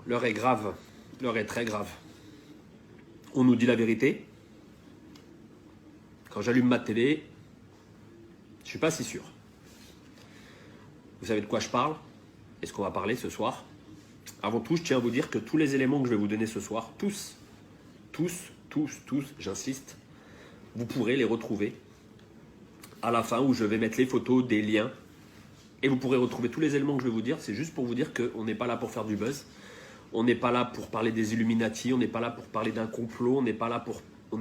L'heure est grave. L'heure est très grave. On nous dit la vérité. Quand j'allume ma télé, je ne suis pas si sûr. Vous savez de quoi je parle? Est-ce qu'on va parler ce soir? Avant tout, je tiens à vous dire que tous les éléments que je vais vous donner ce soir, tous, j'insiste, vous pourrez les retrouver à la fin où je vais mettre les photos, des liens. Et vous pourrez retrouver tous les éléments que je vais vous dire. C'est juste pour vous dire qu'on n'est pas là pour faire du buzz. On n'est pas là pour parler des Illuminati. On n'est pas là pour parler d'un complot. On n'est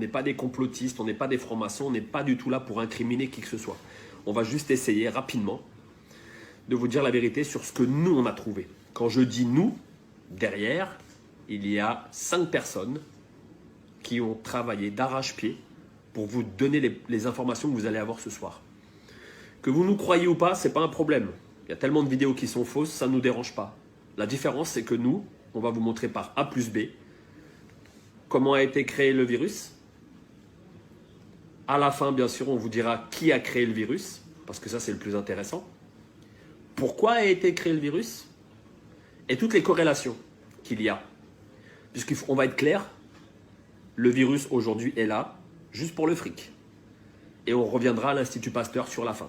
pas des complotistes. On n'est pas des francs-maçons. On n'est pas du tout là pour incriminer qui que ce soit. On va juste essayer rapidement de vous dire la vérité sur ce que nous, on a trouvé. Quand je dis nous, derrière, il y a 5 personnes qui ont travaillé d'arrache-pied pour vous donner les informations que vous allez avoir ce soir. Que vous nous croyez ou pas, ce n'est pas un problème. Il y a tellement de vidéos qui sont fausses, ça ne nous dérange pas. La différence, c'est que nous, on va vous montrer par A plus B comment a été créé le virus. À la fin, bien sûr, on vous dira qui a créé le virus, parce que ça, c'est le plus intéressant. Pourquoi a été créé le virus et toutes les corrélations qu'il y a. Puisqu'on va être clair, le virus aujourd'hui est là, juste pour le fric. Et on reviendra à l'Institut Pasteur sur la fin.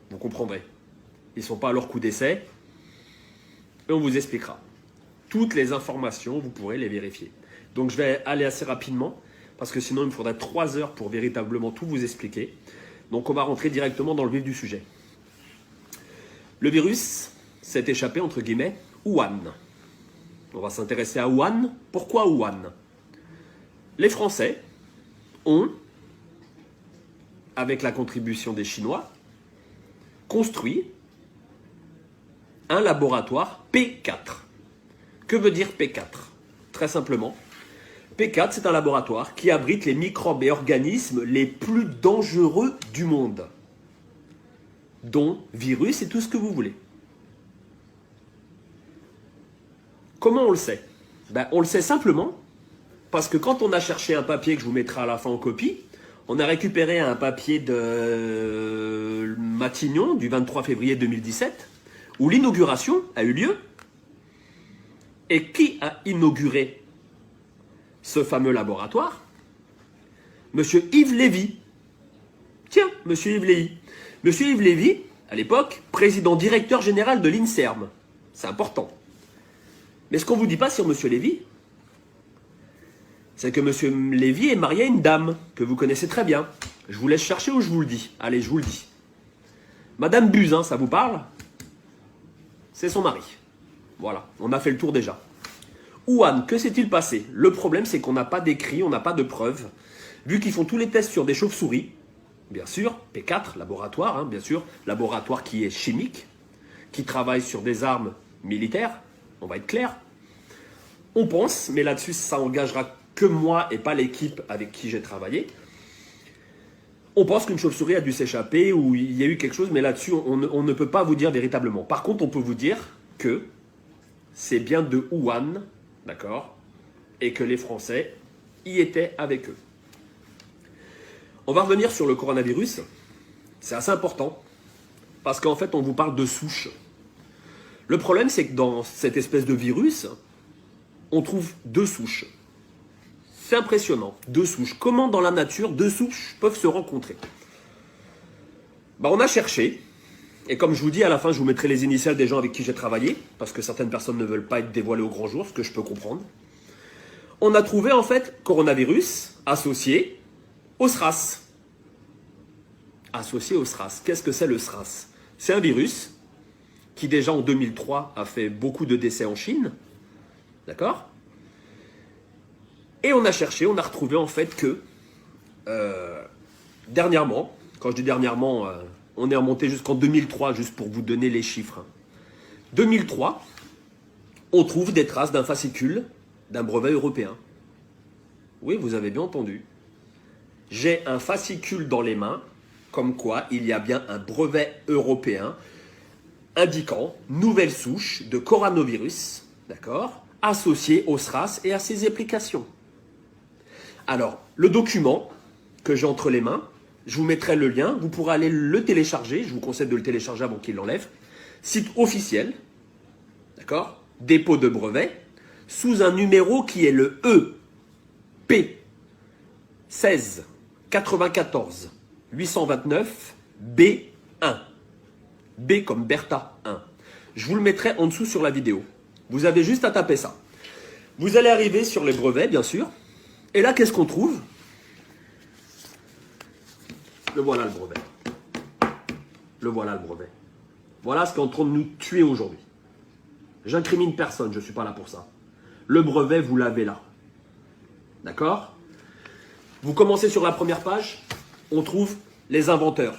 Vous comprendrez. Ils ne sont pas à leur coup d'essai. Et on vous expliquera. Toutes les informations, vous pourrez les vérifier. Donc je vais aller assez rapidement, parce que sinon il me faudrait 3 heures pour véritablement tout vous expliquer. Donc on va rentrer directement dans le vif du sujet. Le virus s'est échappé, entre guillemets, Wuhan. On va s'intéresser à Wuhan. Pourquoi Wuhan? Les Français ont, avec la contribution des Chinois, construit un laboratoire P4. Que veut dire P4? Très simplement, P4, c'est un laboratoire qui abrite les microbes et organismes les plus dangereux du monde, dont virus et tout ce que vous voulez. Comment on le sait? On le sait simplement parce que quand on a cherché un papier que je vous mettrai à la fin en copie, on a récupéré un papier de Matignon du 23 février 2017 où l'inauguration a eu lieu. Et qui a inauguré ce fameux laboratoire? Monsieur Yves Lévy. Tiens, monsieur Yves Lévy. Monsieur Yves Lévy, à l'époque, président directeur général de l'INSERM. C'est important. Mais ce qu'on ne vous dit pas sur monsieur Lévy, c'est que monsieur Lévy est marié à une dame que vous connaissez très bien. Je vous laisse chercher ou je vous le dis? Allez, je vous le dis. Madame Buzyn, ça vous parle? C'est son mari. Voilà, on a fait le tour déjà. Wuhan, que s'est-il passé? Le problème, c'est qu'on n'a pas d'écrit, on n'a pas de preuves. Vu qu'ils font tous les tests sur des chauves-souris, bien sûr, P4, laboratoire, hein, bien sûr, laboratoire qui est chimique, qui travaille sur des armes militaires, on va être clair. On pense, mais là-dessus, ça engagera que moi et pas l'équipe avec qui j'ai travaillé. On pense qu'une chauve-souris a dû s'échapper ou il y a eu quelque chose, mais là-dessus, on ne peut pas vous dire véritablement. Par contre, on peut vous dire que c'est bien de Wuhan, d'accord, et que les Français y étaient avec eux. On va revenir sur le coronavirus. C'est assez important, parce qu'en fait, on vous parle de souches. Le problème, c'est que dans cette espèce de virus, on trouve 2 souches. C'est impressionnant, 2 souches. Comment dans la nature 2 souches peuvent se rencontrer? On a cherché, et comme je vous dis, à la fin, je vous mettrai les initiales des gens avec qui j'ai travaillé, parce que certaines personnes ne veulent pas être dévoilées au grand jour, ce que je peux comprendre. On a trouvé en fait coronavirus associé au SRAS. Associé au SRAS. Qu'est-ce que c'est le SRAS? C'est un virus qui déjà en 2003 a fait beaucoup de décès en Chine. D'accord? Et on a cherché, on a retrouvé en fait que dernièrement, quand je dis dernièrement, on est remonté jusqu'en 2003, juste pour vous donner les chiffres. 2003, on trouve des traces d'un fascicule d'un brevet européen. Oui, vous avez bien entendu. J'ai un fascicule dans les mains, comme quoi il y a bien un brevet européen indiquant nouvelle souche de coronavirus, d'accord, associée au SRAS et à ses applications. Alors, le document que j'ai entre les mains, je vous mettrai le lien, vous pourrez aller le télécharger, je vous conseille de le télécharger avant qu'il l'enlève. Site officiel, d'accord, dépôt de brevet, sous un numéro qui est le EP 16 94 829 B1. B comme Bertha 1. Je vous le mettrai en dessous sur la vidéo. Vous avez juste à taper ça. Vous allez arriver sur les brevets, bien sûr. Et là, qu'est-ce qu'on trouve? Le voilà le brevet. Le voilà le brevet. Voilà ce qui est en train de nous tuer aujourd'hui. J'incrimine personne, je ne suis pas là pour ça. Le brevet, vous l'avez là. D'accord? Vous commencez sur la première page, on trouve les inventeurs.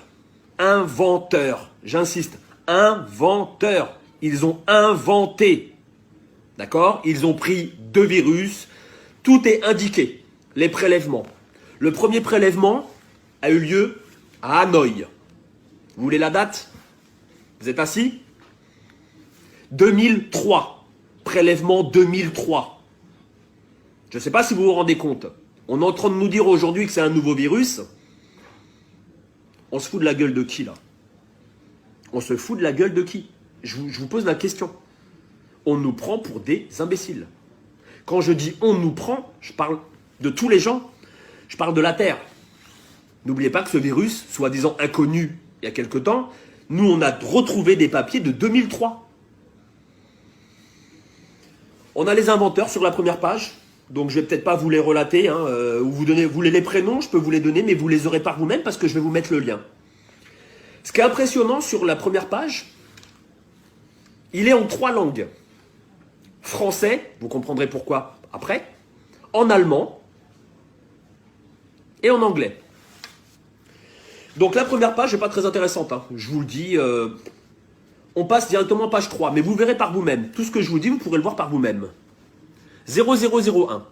Inventeurs, j'insiste, inventeurs. Ils ont inventé. D'accord? Ils ont pris 2 virus. Tout est indiqué. Les prélèvements. Le premier prélèvement a eu lieu à Hanoï. Vous voulez la date? Vous êtes assis? 2003. Prélèvement 2003. Je ne sais pas si vous vous rendez compte. On est en train de nous dire aujourd'hui que c'est un nouveau virus. On se fout de la gueule de qui là? On se fout de la gueule de qui? Je vous pose la question. On nous prend pour des imbéciles. Quand je dis on nous prend, je parle de tous les gens. Je parle de la Terre. N'oubliez pas que ce virus, soi-disant inconnu il y a quelque temps, nous on a retrouvé des papiers de 2003. On a les inventeurs sur la première page. Donc je vais peut-être pas vous les relater, hein, ou vous voulez les prénoms, je peux vous les donner, mais vous les aurez par vous-même parce que je vais vous mettre le lien. Ce qui est impressionnant sur la première page, il est en 3 langues. Français, vous comprendrez pourquoi après, en allemand et en anglais. Donc la première page n'est pas très intéressante, hein. Je vous le dis, on passe directement à page 3, mais vous verrez par vous-même. Tout ce que je vous dis, vous pourrez le voir par vous-même. 0001.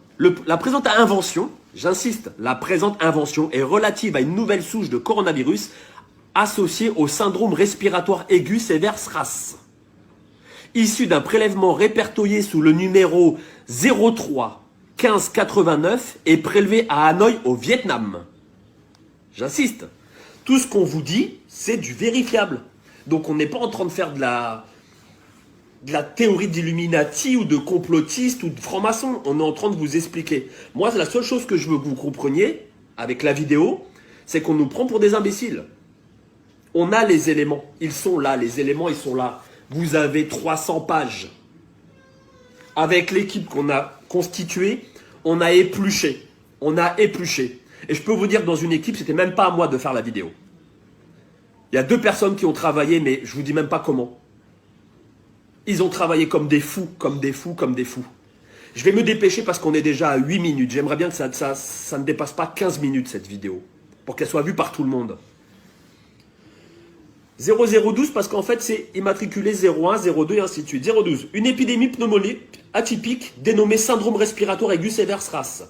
La présente invention, j'insiste, la présente invention est relative à une nouvelle souche de coronavirus associée au syndrome respiratoire aigu sévère SRAS, issu d'un prélèvement répertorié sous le numéro 03 15 89 et prélevé à Hanoï au Vietnam. J'insiste, tout ce qu'on vous dit, c'est du vérifiable. Donc on n'est pas en train de faire de la théorie d'Illuminati ou de complotiste ou de franc-maçon. On est en train de vous expliquer. Moi, la seule chose que je veux que vous compreniez avec la vidéo, c'est qu'on nous prend pour des imbéciles. On a les éléments. Ils sont là. Les éléments, ils sont là. Vous avez 300 pages. Avec l'équipe qu'on a constituée, on a épluché. On a épluché. Et je peux vous dire que dans une équipe, c'était même pas à moi de faire la vidéo. Il y a 2 personnes qui ont travaillé, mais je vous dis même pas comment. Ils ont travaillé comme des fous, comme des fous, comme des fous. Je vais me dépêcher parce qu'on est déjà à 8 minutes. J'aimerais bien que ça ne dépasse pas 15 minutes cette vidéo, pour qu'elle soit vue par tout le monde. 0012 parce qu'en fait c'est immatriculé 01, 02 et ainsi de suite. 012. Une épidémie pneumonique atypique dénommée syndrome respiratoire aigu sévère SRAS.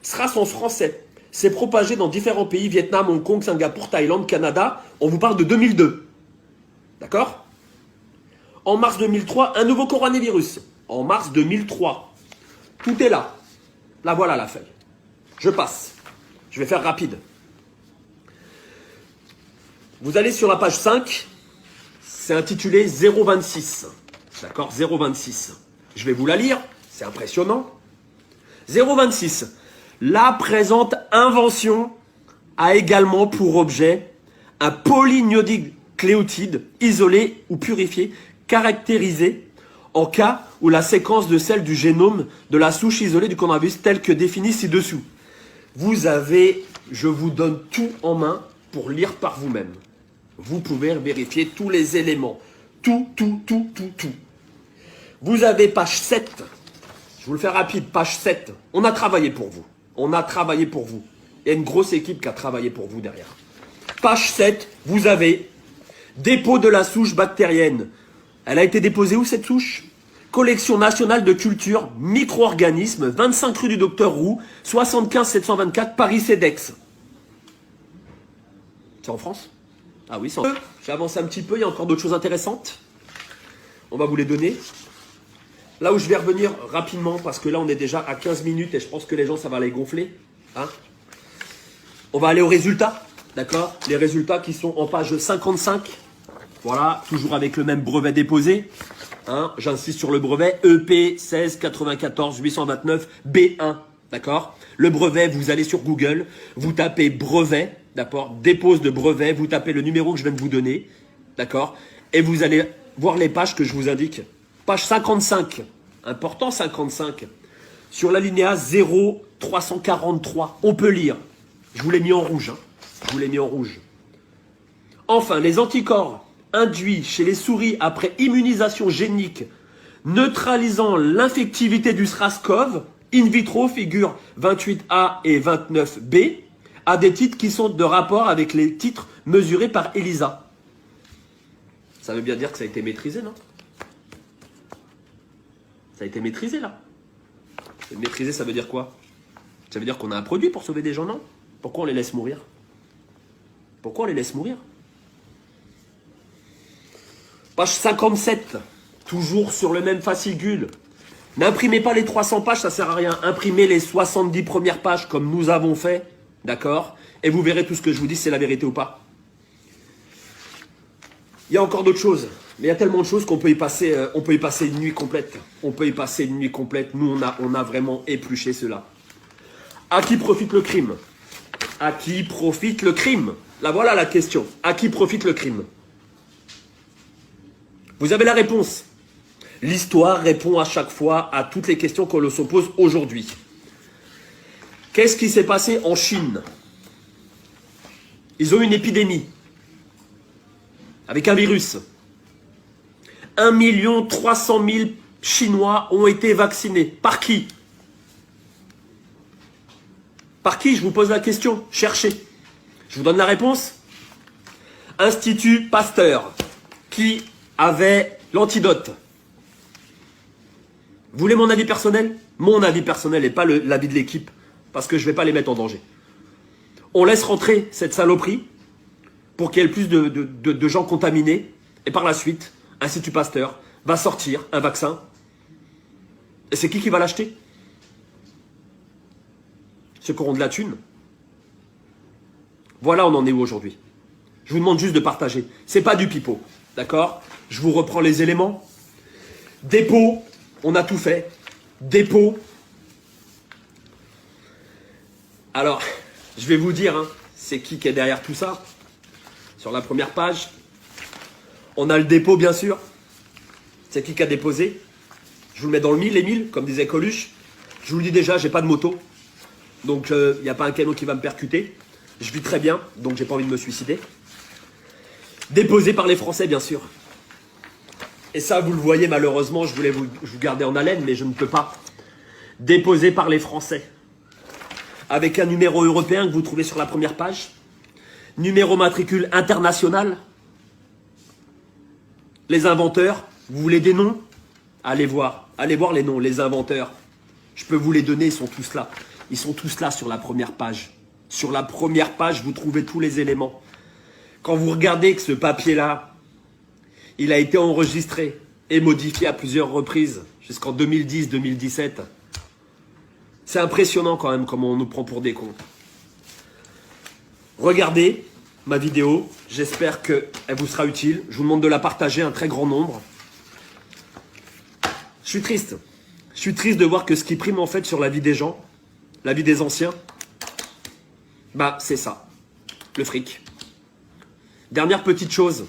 SRAS en français. C'est propagé dans différents pays, Vietnam, Hong Kong, Singapour, Thaïlande, Canada. On vous parle de 2002. D'accord? En mars 2003, un nouveau coronavirus. En mars 2003. Tout est là. Là, voilà la feuille. Je passe. Je vais faire rapide. Vous allez sur la page 5. C'est intitulé 026. D'accord? 026. Je vais vous la lire. C'est impressionnant. 026. La présente invention a également pour objet un polynucléotide isolé ou purifié caractérisé en cas où la séquence de celle du génome de la souche isolée du coronavirus telle que définie ci-dessous. Vous avez, je vous donne tout en main pour lire par vous-même. Vous pouvez vérifier tous les éléments. Tout. Vous avez page 7. Je vous le fais rapide, page 7. On a travaillé pour vous. On a travaillé pour vous. Il y a une grosse équipe qui a travaillé pour vous derrière. Page 7, vous avez dépôt de la souche bactérienne. Elle a été déposée où cette souche? Collection nationale de culture, micro-organismes, 25 rue du Docteur Roux, 75 724 Paris-Cedex. C'est en France? Ah oui, c'est en France. J'avance un petit peu, il y a encore d'autres choses intéressantes. On va vous les donner. Là où je vais revenir rapidement, parce que là on est déjà à 15 minutes et je pense que les gens ça va les gonfler. Hein, on va aller aux résultats, d'accord? Les résultats qui sont en page 55. Voilà, toujours avec le même brevet déposé. Hein, j'insiste sur le brevet EP 16 94 829 B1. D'accord? Le brevet, vous allez sur Google, vous tapez brevet, d'accord? Dépose de brevet, vous tapez le numéro que je viens de vous donner, d'accord? Et vous allez voir les pages que je vous indique. Page 55, important 55. Sur l'alinéa 0343, on peut lire. Je vous l'ai mis en rouge. Hein. Je vous l'ai mis en rouge. Enfin, les anticorps induits chez les souris après immunisation génique neutralisant l'infectivité du SRAS-CoV in vitro figure 28A et 29B à des titres qui sont de rapport avec les titres mesurés par ELISA. Ça veut bien dire que ça a été maîtrisé, non? Ça a été maîtrisé, là. Maîtrisé, ça veut dire quoi? Ça veut dire qu'on a un produit pour sauver des gens, non? Pourquoi on les laisse mourir? Pourquoi on les laisse mourir? Page 57, toujours sur le même fascicule. N'imprimez pas les 300 pages, ça sert à rien. Imprimez les 70 premières pages comme nous avons fait, d'accord? Et vous verrez tout ce que je vous dis, c'est la vérité ou pas. Il y a encore d'autres choses, mais il y a tellement de choses qu'on peut y passer, une nuit complète. On peut y passer une nuit complète. Nous, on a vraiment épluché cela. À qui profite le crime? À qui profite le crime? Là, voilà la question. À qui profite le crime? Vous avez la réponse. L'histoire répond à chaque fois à toutes les questions qu'on se pose aujourd'hui. Qu'est-ce qui s'est passé en Chine? Ils ont eu une épidémie avec un virus. 1 300 000 Chinois ont été vaccinés. Par qui? Par qui? Je vous pose la question. Cherchez. Je vous donne la réponse. Institut Pasteur, qui avait l'antidote. Vous voulez mon avis personnel? Mon avis personnel et pas l'avis de l'équipe, parce que je ne vais pas les mettre en danger. On laisse rentrer cette saloperie pour qu'il y ait le plus de gens contaminés, et par la suite, Institut Pasteur va sortir un vaccin. Et c'est qui va l'acheter? Ceux qui auront de la thune. Voilà, on en est où aujourd'hui? Je vous demande juste de partager. C'est pas du pipeau, d'accord? Je vous reprends les éléments. Dépôt, on a tout fait. Dépôt. Alors, je vais vous dire, hein, c'est qui est derrière tout ça? Sur la première page, on a le dépôt, bien sûr. C'est qui a déposé? Je vous le mets dans le mille, les 1000, comme disait Coluche. Je vous le dis déjà, j'ai pas de moto. Donc, il n'y a pas un canon qui va me percuter. Je vis très bien, donc j'ai pas envie de me suicider. Déposé par les Français, bien sûr. Et ça, vous le voyez, malheureusement, je voulais vous garder en haleine, mais je ne peux pas. Déposé par les Français. Avec un numéro européen que vous trouvez sur la première page. Numéro matricule international. Les inventeurs, vous voulez des noms? Allez voir les noms, les inventeurs. Je peux vous les donner, ils sont tous là. Ils sont tous là sur la première page. Sur la première page, vous trouvez tous les éléments. Quand vous regardez que ce papier-là, il a été enregistré et modifié à plusieurs reprises, jusqu'en 2010-2017. C'est impressionnant quand même comment on nous prend pour des cons. Regardez ma vidéo, j'espère qu'elle vous sera utile. Je vous demande de la partager un très grand nombre. Je suis triste. Je suis triste de voir que ce qui prime en fait sur la vie des gens, la vie des anciens, bah c'est ça, le fric. Dernière petite chose.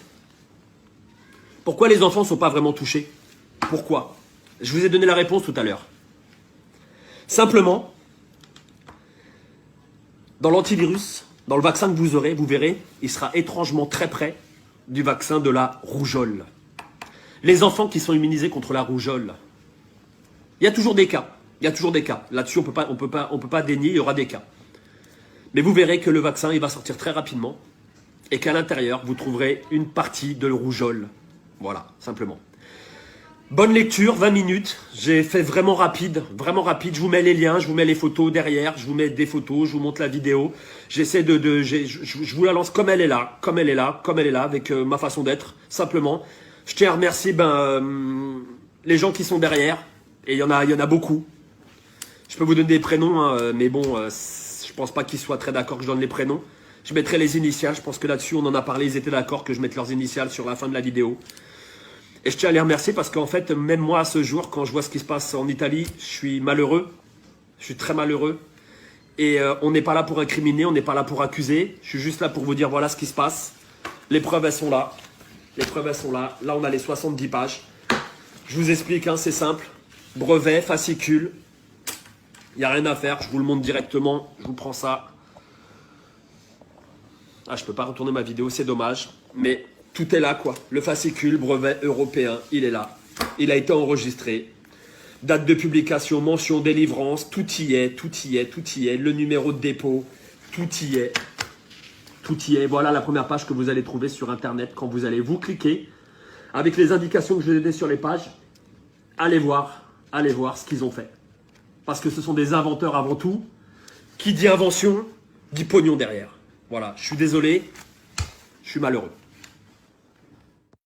Pourquoi les enfants ne sont pas vraiment touchés? Pourquoi? Je vous ai donné la réponse tout à l'heure. Simplement, dans l'antivirus, dans le vaccin que vous aurez, vous verrez, il sera étrangement très près du vaccin de la rougeole. Les enfants qui sont immunisés contre la rougeole, il y a toujours des cas. Il y a toujours des cas. Là-dessus, on peut pas dénier, il y aura des cas. Mais vous verrez que le vaccin, il va sortir très rapidement et qu'à l'intérieur, vous trouverez une partie de rougeole. Voilà, simplement. Bonne lecture, 20 minutes. J'ai fait vraiment rapide, vraiment rapide. Je vous mets les liens, je vous mets les photos derrière, je vous mets des photos, je vous montre la vidéo. J'essaie je vous la lance comme elle est là, comme elle est là, comme elle est là, avec ma façon d'être, simplement. Je tiens à remercier les gens qui sont derrière, et il y en a beaucoup. Je peux vous donner des prénoms, hein, mais bon, je pense pas qu'ils soient très d'accord que je donne les prénoms. Je mettrai les initiales, je pense que là-dessus on en a parlé, ils étaient d'accord que je mette leurs initiales sur la fin de la vidéo. Et je tiens à les remercier parce qu'en fait, même moi à ce jour, quand je vois ce qui se passe en Italie, je suis malheureux. Je suis très malheureux. Et on n'est pas là pour incriminer, on n'est pas là pour accuser. Je suis juste là pour vous dire voilà ce qui se passe. Les preuves, elles sont là. Les preuves, elles sont là. Là, on a les 70 pages. Je vous explique, hein, c'est simple. Brevet, fascicule. Il n'y a rien à faire. Je vous le montre directement. Je vous prends ça. Ah, je ne peux pas retourner ma vidéo, c'est dommage. Mais tout est là, quoi. Le fascicule, brevet européen, il est là. Il a été enregistré. Date de publication, mention, délivrance, tout y est, tout y est, tout y est. Le numéro de dépôt, tout y est. Tout y est. Voilà la première page que vous allez trouver sur Internet quand vous allez vous cliquer. Avec les indications que je vous ai données sur les pages, allez voir ce qu'ils ont fait. Parce que ce sont des inventeurs avant tout. Qui dit invention, dit pognon derrière. Voilà, je suis désolé, je suis malheureux.